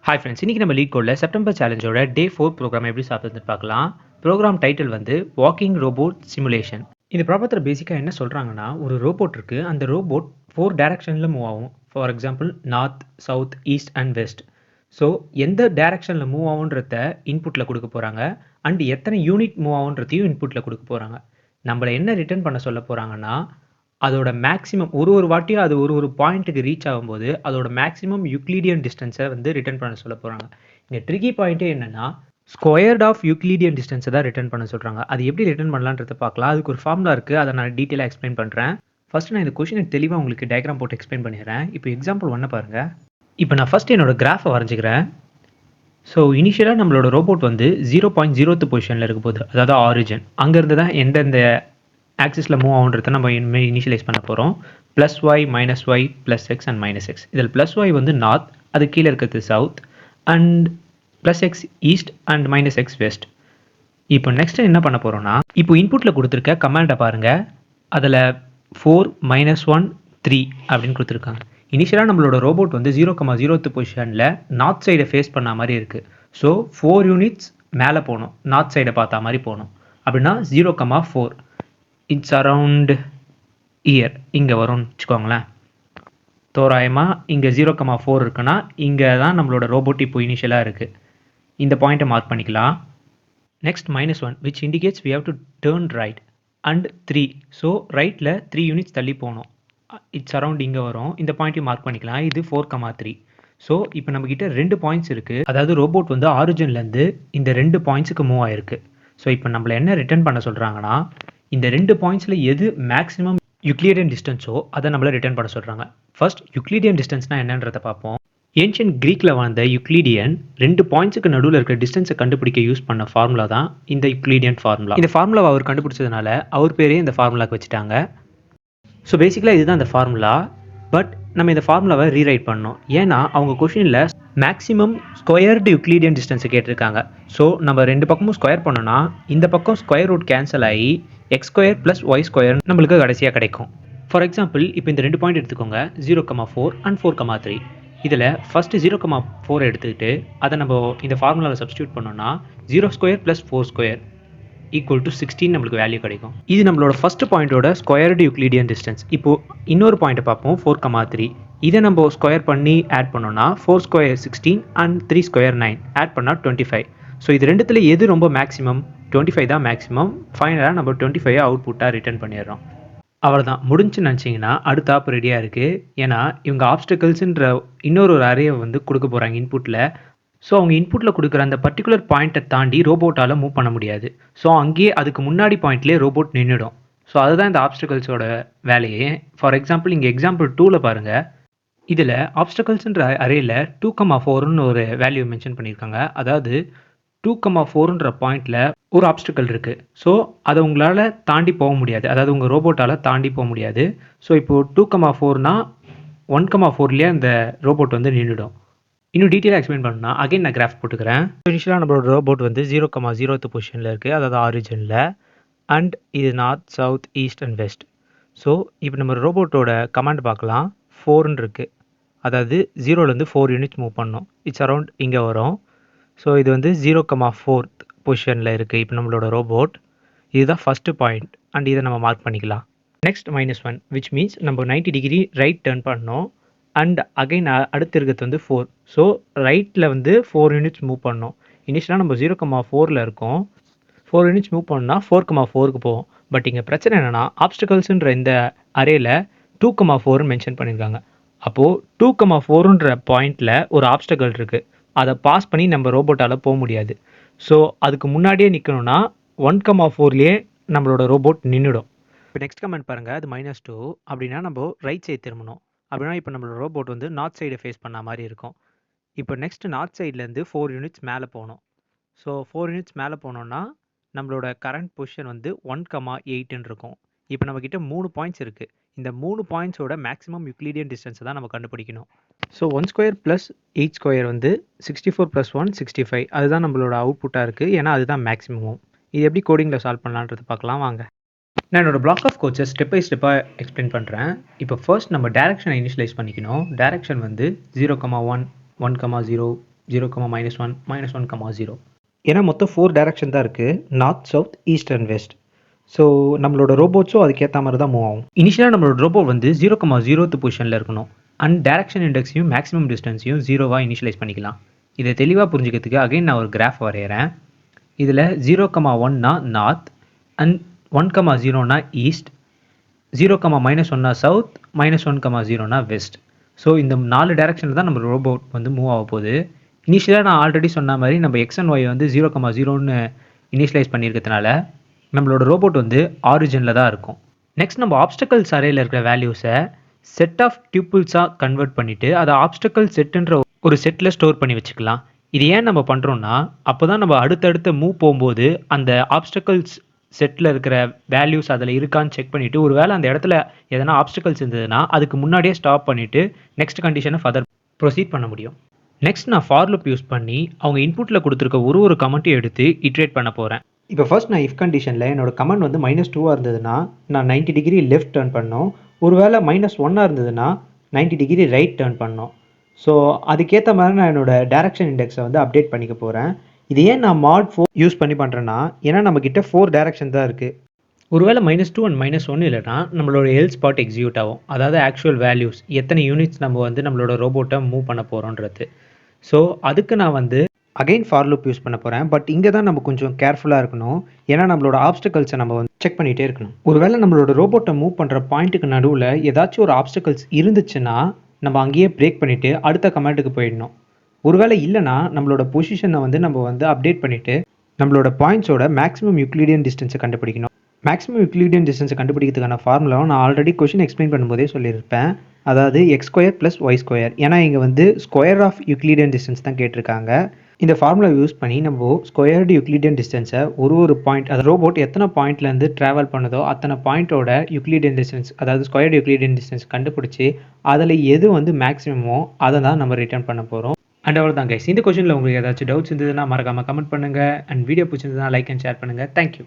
Hi friends, இன்றைக்கி நம்ம lead கோடில் September சேலஞ்சோட டே 4 program எப்படி சாப்பிட்றது பார்க்கலாம். ப்ரோக்ராம் டைட்டில் வந்து வாக்கிங் ரோபோட் சிமுலேஷன். இந்த ப்ராப்ளத்தில் பேசிக்காக என்ன சொல்கிறாங்கன்னா, ஒரு ரோபோட் இருக்குது. அந்த ரோபோட் 4 டைரக்ஷனில் மூவ் ஆகும். For example north, south, east and west. So எந்த டைரக்ஷனில் மூவ் ஆகுன்றத இன்புட்டில் கொடுக்க போகிறாங்க அண்ட் எத்தனை யூனிட் மூவ் ஆகுன்றதையும் இன்புட்டில் கொடுக்க போகிறாங்க. நம்மளை என்ன ரிட்டர்ன் பண்ண சொல்ல போகிறாங்கன்னா, அதோட மேக்ஸிமம் ஒரு வாட்டியும் அது ஒரு பாயிண்ட்டுக்கு ரீச் ஆகும்போது அதோட மேக்ஸிமம் யூக்ளிடியன் டிஸ்டன்ஸை வந்து ரிட்டர்ன் பண்ண சொல்ல போகிறாங்க. இந்த ட்ரிக்கி பாயிண்ட்டே என்னென்னா, ஸ்கொயர்ட் ஆஃப் யூக்ளிடியன் டிஸ்டன்ஸை தான் ரிட்டர்ன் பண்ண சொல்கிறாங்க. அது எப்படி ரிட்டர்ன் பண்ணலான்றதை பார்க்கலாம். அதுக்கு ஒரு ஃபார்முலா இருக்குது, அதை நான் டீட்டெயிலாக எக்ஸ்பிளைன் பண்ணுறேன். ஃபஸ்ட்டு நான் இந்த கொஷினை தெளிவாக உங்களுக்கு டயக்ராம் போட்டு எக்ஸ்பிளைன் பண்ணிடுறேன். இப்போ எக்ஸாம்பிள் 1 பாருங்கள். இப்போ நான் ஃபஸ்ட்டு என்னோட கிராஃபை வரைஞ்சிக்கிறேன். ஸோ இனிஷியலாக நம்மளோட ரோபோட் வந்து 0.0th பொசிஷனில் இருக்க போகுது, அதாவது ஆரிஜின். அங்கேருந்து தான் எந்தெந்த ஆக்சிஸில் மூவ் ஆகுன்றதை நம்ம இனிஷியலைஸ் பண்ண போகிறோம். Plus y, minus y, plus x and minus x. இதில் ப்ளஸ் ஒய் வந்து நார்த், அது கீழே இருக்கிறது south, and plus x east and minus x west. இப்போ நெக்ஸ்ட்டு என்ன பண்ண போகிறோம்னா, இப்போ இன்புட்டில் கொடுத்துருக்க கமாண்டை பாருங்கள். அதில் 4, -1, 3 அப்படின்னு கொடுத்துருக்காங்க. இனிஷியலாக நம்மளோட ரோபோட் வந்து 0.0th பொசிஷனில் நார்த் சைடை ஃபேஸ் பண்ண மாதிரி இருக்குது. ஸோ 4 யூனிட்ஸ் மேலே போகணும், நார்த் சைடை பார்த்தா மாதிரி போகணும். அப்படின்னா 0,4 இட்ஸ் அரவுண்ட் இயர் இங்கே வரும்னு வச்சுக்கோங்களேன். தோராயமாக இங்கே 0,4 இருக்குன்னா இங்கே தான் நம்மளோட ரோபோட் இப்போ இனிஷியலாக இருக்குது. இந்த பாயிண்ட்டை மார்க் பண்ணிக்கலாம். Next -1 which indicates we have to turn right and 3. So ரைட்டில் 3 யூனிட்ஸ் தள்ளி போகணும். இட்ஸ் அரவுண்ட் இங்கே வரும். இந்த பாயிண்ட்டையும் மார்க் பண்ணிக்கலாம். இது 4,3. ஸோ இப்போ நம்மக்கிட்ட 2 பாயிண்ட்ஸ் இருக்குது. அதாவது ரோபோட் வந்து ஆரிஜின்லேருந்து இந்த 2 பாயிண்ட்ஸுக்கு மூவ் ஆயிருக்கு. ஸோ இப்போ நம்மளை என்ன ரிட்டர்ன் பண்ண சொல்கிறாங்கன்னா, இந்த 2 பாயிண்ட்ஸில் எது மேக்ஸிமம் யூக்ளிடியன் டிஸ்டன்ஸோ அதை நம்மளை ரிட்டர்ன் பண்ண சொல்கிறாங்க. ஃபர்ஸ்ட் யூக்ளிடியன் டிஸ்டன்ஸ்னால் என்னன்றதை பார்ப்போம். ஏன்ஷியன்ட் க்ரீக்கில் வாழ்ந்த யூக்ளிடியன் 2 பாயிண்ட்ஸுக்கு நடுவில் இருக்கிற டிஸ்டன்ஸை கண்டுபிடிக்க யூஸ் பண்ண ஃபார்முலா தான் இந்த யூக்ளிடியன் ஃபார்முலா. இந்த ஃபார்முலாவை அவர் கண்டுபிடிச்சதுனால அவர் பேரே இந்த ஃபார்முலாக்கு வச்சுட்டாங்க. ஸோ பேசிக்கலாக இதுதான் இந்த ஃபார்முலா. பட் நம்ம இந்த ஃபார்முலாவை ரீரைட் பண்ணோம். ஏன்னா அவங்க கொஷினில் மேக்ஸிமம் ஸ்கொயர்டு யூக்ளிடியன் டிஸ்டன்ஸை கேட்டிருக்காங்க. ஸோ நம்ம 2 பக்கமும் ஸ்கொயர் பண்ணோன்னா இந்த பக்கம் ஸ்கொயர் ரூட் கேன்சல் ஆகி x² + y² நம்மளுக்கு கடைசியாக கிடைக்கும். ஃபார் எக்ஸாம்பிள் இப்போ இந்த 2 பாயிண்ட் எடுத்துக்கோங்க, 0,4 அண்ட் 4,3. இதில் ஃபஸ்ட்டு 0,4 எடுத்துக்கிட்டு அதை நம்ம இந்த ஃபார்முலாவில் சப்ஸ்டியூட் பண்ணோன்னா 0² + 4² = 16 நம்மளுக்கு வேல்யூ கிடைக்கும். இது நம்மளோட ஃபஸ்ட்டு பாயிண்டோட ஸ்கொயர்டு யூக்ளிடியன் டிஸ்டன்ஸ். இப்போது இன்னொரு பாயிண்ட்டை பார்ப்போம், 4,3. இதை நம்ம ஸ்கொயர் பண்ணி ஆட் பண்ணோன்னா 4² 16 அண்ட் 3² 9 ஆட் பண்ணால் 25. ஸோ இது ரெண்டுத்தில் எது ரொம்ப மேக்ஸிமம்? 25 தான் மேக்ஸிமம். ஃபைனலாக நம்ம 25 அவுட்புட்டாக ரிட்டர்ன் பண்ணிடுறோம். அவ்வளோதான், முடிஞ்சுன்னு நினச்சிங்கன்னா அடுத்த ஆப் ரெடியாக இருக்குது. ஏன்னா இவங்க ஆப்ஸ்டக்கிள்ஸுன்ற இன்னொரு அரேயை வந்து கொடுக்க போகிறாங்க இன்புட்டில். ஸோ அவங்க இன்புட்டில் கொடுக்குற அந்த பர்டிகுலர் பாயிண்ட்டை தாண்டி ரோபோட்டால் மூவ் பண்ண முடியாது. ஸோ அங்கேயே அதுக்கு முன்னாடி பாயிண்ட்லேயே ரோபோட் நின்றுடும். ஸோ அதுதான் இந்த ஆப்ஸ்டக்கிள்ஸோட வேலையே. ஃபார் எக்ஸாம்பிள் இங்கே எக்ஸாம்பிள் 2ல் பாருங்கள். இதில் ஆப்ஸ்டக்கிள்ஸ்ன்ற அரேயில் 2,4ன்னு ஒரு வேல்யூ மென்ஷன் பண்ணியிருக்காங்க. அதாவது 2,4ன்ற பாயிண்டில் ஒரு ஆப்ஸ்டக்கிள் இருக்குது. ஸோ அதை உங்களால் தாண்டி போக முடியாது, அதாவது உங்கள் ரோபோட்டால் தாண்டி போக முடியாது. ஸோ இப்போது 2,4னா 1,4லேயே அந்த ரோபோட் வந்து நின்றுடும். இன்னும் டீட்டெயிலாக எக்ஸ்பிளைன் பண்ணணும்னா அகைன் நான் கிராஃப் போட்டுக்கிறேன். இனிஷியலாக நம்மளோட ரோபோட் வந்து 0,0th பொசிஷனில் இருக்குது, அதாவது ஆரிஜினில். அண்ட் இது north, south, east and west. So இப்போ நம்ம ரோபோட்டோட கமாண்ட் பார்க்கலாம். 4ன்னு இருக்குது, அதாவது 0லேருந்து 4 யூனிட்ஸ் மூவ் பண்ணணும். இட்ஸ் அரவுண்ட் இங்கே வரும். ஸோ இது வந்து 0,4th பொசிஷனில் இருக்குது இப்போ நம்மளோட ரோபோட். இதுதான் ஃபஸ்ட்டு பாயிண்ட் அண்ட் இதை நம்ம மார்க் பண்ணிக்கலாம். நெக்ஸ்ட் -1 which மீன்ஸ் நம்ம 90 டிகிரி ரைட் டர்ன் பண்ணோம். அண்ட் அகைன் அடுத்து இருக்கிறது வந்து 4. ஸோ ரைட்டில் வந்து 4 யூனிட்ஸ் மூவ் பண்ணோம். இனிஷியலாக நம்ம 0,4ல் இருக்கோம். 4 யூனிட்ஸ் மூவ் பண்ணால் 4,4க்கு போவோம். பட் இங்கே பிரச்சனை என்னென்னா ஆப்ஸ்டக்கிள்ஸுன்ற இந்த அரேயில் 2,4ன்னு மென்ஷன் பண்ணியிருக்காங்க. அப்போது 2,4ன்ற பாயிண்டில் ஒரு ஆப்ஸ்டக்கிள் இருக்குது. அதை பாஸ் பண்ணி நம்ம ரோபோட்டால் போக முடியாது. ஸோ அதுக்கு முன்னாடியே நிற்கணும்னா 1,4லேயே நம்மளோட ரோபோட் நின்றுடும். இப்போ நெக்ஸ்ட் கமெண்ட் பாருங்கள், அது -2. அப்படின்னா நம்ம ரைட் சைடு திரும்பணும். அப்படின்னா இப்போ நம்மளோட ரோபோட் வந்து நார்த் சைடை ஃபேஸ் பண்ண மாதிரி இருக்கும். இப்போ நெக்ஸ்ட் நார்த் சைட்லேருந்து 4 யூனிட்ஸ் மேலே போகணும். ஸோ 4 யூனிட்ஸ் மேலே போனோன்னா நம்மளோட கரண்ட் பொசிஷன் வந்து 1,8ன்னு இருக்கும். இப்போ நம்மக்கிட்ட 3 பாயிண்ட்ஸ் இருக்குது. இந்த 3 பாயிண்ட்ஸோட மேக்ஸிமம் யூக்ளிடியன் டிஸ்டன்ஸை தான் நம்ம கண்டுபிடிக்கணும். ஸோ 1² + 8² வந்து 64 + 1 65. அதுதான் நம்மளோட அவுட்புட்டாக இருக்குது, ஏன்னா அதுதான் மேக்ஸிமம். இது எப்படி கோடிங்கில் சால்வ் பண்ணலான்றது பார்க்கலாம் வாங்க. நான் என்னோட பிளாக் ஆஃப் கோட்ஸை ஸ்டெப் பை ஸ்டெப்பாக எக்ஸ்பிளைன் பண்ணுறேன். இப்போ ஃபர்ஸ்ட் நம்ம டைரக்ஷனை இனிஷியலைஸ் பண்ணிக்கணும். டைரக்ஷன் வந்து 0,1, 1,0, 0, -1, -1, 0. ஏன்னா மொத்தம் 4 டைரக்ஷன் தான் இருக்குது, north, south, east and west. So நம்மளோட ரோபோட்ஸும் அதுக்கேற்ற மாதிரி தான் மூவ் ஆகும். இனிஷியலாக நம்மளோட ரோபோட் வந்து 0, 0th பொசிஷனில் இருக்கணும். அண்ட் டைரக்ஷன் இண்டெக்ஸையும் மேக்ஸிமம் டிஸ்டன்ஸையும் 0வா இனிஷியலைஸ் பண்ணிக்கலாம். இதை தெளிவாக புரிஞ்சுக்கிறதுக்கு அகைன் நான் ஒரு கிராஃப் வரைகிறேன். இதில் 0, 1னா நார்த் அண்ட் 1, 0னா ஈஸ்ட், 0, -1னா சவுத், -1, 0னா வெஸ்ட். ஸோ இந்த 4 டைரக்ஷனில் தான் நம்ம ரோபோட் வந்து மூவ் ஆக போகுது. இனிஷியலாக நான் ஆல்ரெடி சொன்ன மாதிரி நம்ம எக்ஸ் அண்ட் ஒய் வந்து 0, 0ன்னு இனிஷியலைஸ் பண்ணியிருக்கிறதுனால நம்மளோட ரோபோட் வந்து ஆரிஜினில் தான் இருக்கும். நெக்ஸ்ட் நம்ம ஆப்ஸ்டக்கல்ஸ் அரேயில் இருக்கிற வேல்யூஸை செட் ஆஃப் டியூப்பிள்ஸாக கன்வெர்ட் பண்ணிவிட்டு அதை ஆப்ஸ்டக்கல் செட்டுன்ற ஒரு செட்டில் ஸ்டோர் பண்ணி வச்சுக்கலாம். இது ஏன் நம்ம பண்ணுறோன்னா, அப்போ தான் நம்ம அடுத்தடுத்த மூவ் போகும்போது அந்த ஆப்ஸ்டக்கல்ஸ் செட்டில் இருக்கிற வேல்யூஸ் அதில் இருக்கான்னு செக் பண்ணிவிட்டு, ஒரு வேளை அந்த இடத்துல எதனா ஆப்ஸ்டக்கல்ஸ் இருந்ததுன்னா அதுக்கு முன்னாடியே ஸ்டாப் பண்ணிவிட்டு நெக்ஸ்ட் கண்டிஷனை ஃபர்தர் ப்ரொசீட் பண்ண முடியும். நெக்ஸ்ட் நான் ஃபார் லூப் யூஸ் பண்ணி அவங்க இன்புட்டில் கொடுத்துருக்க ஒரு கமெண்ட்டையும் எடுத்து இட்ரேட் பண்ண போகிறேன். இப்போ ஃபர்ஸ்ட் நான் இஃப் கண்டிஷனில் என்னோட கமெண்ட் வந்து -2 இருந்ததுன்னா நான் 90 டிகிரி லெஃப்ட் டர்ன் பண்ணோம். ஒருவேளை -1 இருந்ததுன்னா 90 டிகிரி ரைட் டர்ன் பண்ணோம். ஸோ அதுக்கேற்ற மாதிரி நான் என்னோட டைரக்ஷன் இண்டெக்ஸை வந்து அப்டேட் பண்ணிக்க போகிறேன். இது ஏன் நான் mod 4 யூஸ் பண்ணி பண்ணுறேன்னா, ஏன்னா நம்மக்கிட்ட 4 டைரக்ஷன் தான் இருக்குது. ஒருவேளை -2 அண்ட் -1 இல்லைனா நம்மளோட எல்ஸ் பார்ட் எக்ஸிக்யூட் ஆகும். அதாவது ஆக்சுவல் வேல்யூஸ் எத்தனை யூனிட்ஸ் நம்ம வந்து நம்மளோட ரோபோட்டை மூவ் பண்ண போகிறோன்றது. ஸோ அதுக்கு நான் வந்து அகைன் ஃபார் லூப் யூஸ் பண்ண போகிறேன். பட் இங்கே தான் நம்ம கொஞ்சம் கேர்ஃபுல்லாக இருக்கணும். ஏன்னா நம்மளோட ஆப்ஸ்டக்கல்ஸை நம்ம வந்து செக் பண்ணிகிட்டே இருக்கணும். ஒருவேளை நம்மளோட ரோபோட்டை மூவ் பண்ணுற பாயிண்ட்டுக்கு நடுவில் ஏதாச்சும் ஒரு ஆப்ஸ்டக்கல்ஸ் இருந்துச்சுன்னா நம்ம அங்கேயே பிரேக் பண்ணிவிட்டு அடுத்த கமெண்ட்டுக்கு போயிடணும். ஒருவேளை இல்லைனா நம்மளோட பொசிஷனை வந்து நம்ம வந்து அப்டேட் பண்ணிவிட்டு நம்மளோட பாயிண்ட்ஸோட மேக்ஸிமம் யூக்ளிடியன் டிஸ்டன்ஸை கண்டுபிடிக்கணும். மேக்ஸிமம் யூக்ளிடியன் டிஸ்டன்ஸை கண்டுபிடிக்கிறதுக்கான ஃபார்முலாவை நான் ஆல்ரெடி கொஷின் எக்ஸ்பிளைன் பண்ணும்போதே சொல்லியிருப்பேன். அதாவது x² + y². ஏன்னா இங்கே வந்து ஸ்கொயர் ஆஃப் யூக்ளிடியன் டிஸ்டன்ஸ் தான் கேட்டிருக்காங்க. இந்த ஃபார்முலா யூஸ் பண்ணி நம்ம ஸ்கொயர்டு யூக்ளிடியன் டிஸ்டன்ஸை ஒரு பாயிண்ட், அது ரோபோட் எத்தனை பாயிண்ட்லேருந்து ட்ராவல் பண்ணுதோ அத்தனை பாயிண்ட்டோட யூக்ளிடியன் டிஸ்டன்ஸ், அதாவது ஸ்கொயர்டு யூக்ளிடியன் டிஸ்டன்ஸ் கண்டுபிடிச்சி அதில் எது வந்து மேக்ஸிமமோ அதை தான் நம்ம ரிட்டர்ன் பண்ண போகிறோம். அண்ட் அவ்வளோதான் கைஸ். இந்த கொஷனில் உங்களுக்கு ஏதாச்சும் டவுட்ஸ் இருந்ததுன்னா மறக்காமல் கமெண்ட் பண்ணுங்கள். அண்ட் வீடியோ பிடிச்சிருந்ததுன்னா லைக் அண்ட் ஷேர் பண்ணுங்கள். தேங்க்யூ.